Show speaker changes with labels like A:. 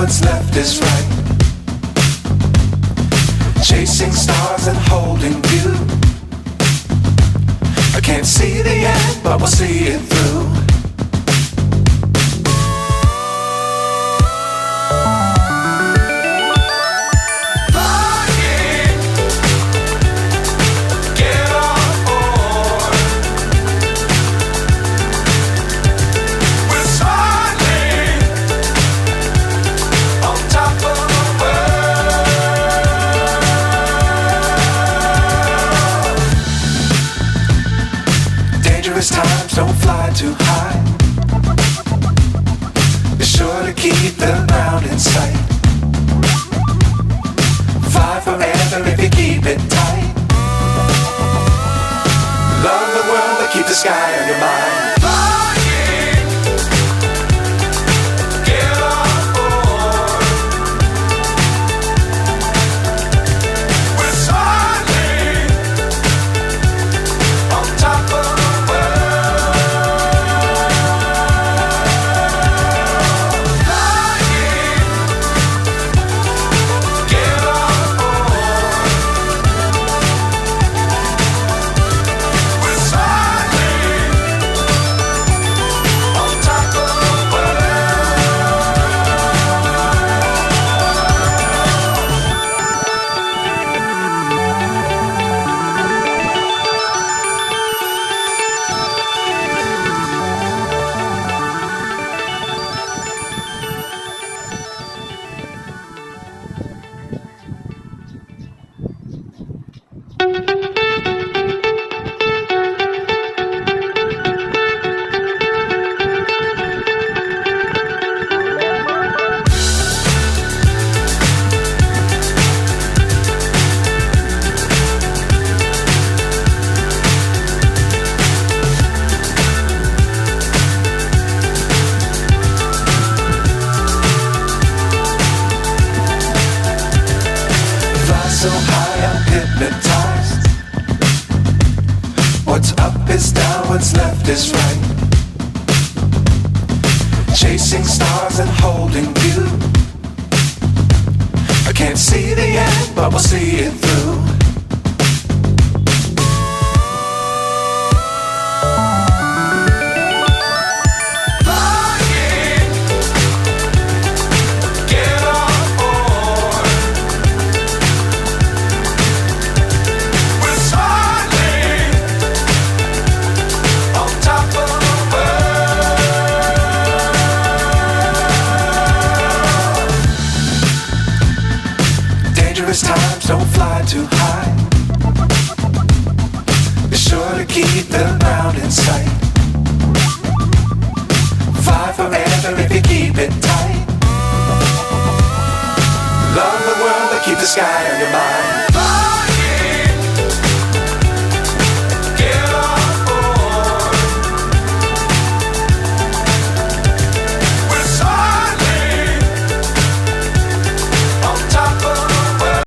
A: what's left is right. Chasing stars and holding you. I can't see the end, but we'll see it through. Times don't fly too high. Be sure to keep the ground in sight. Fly forever if you keep it tight. Love the world but keep the sky on your mind. So high I'm hypnotized. What's up is down, what's left is right. Chasing stars and holding you. I can't see the end, but we'll see it through. Times don't fly too high. Be sure to keep the ground in sight. Fly forever if you keep it tight. Love the world but keep the sky on your mind.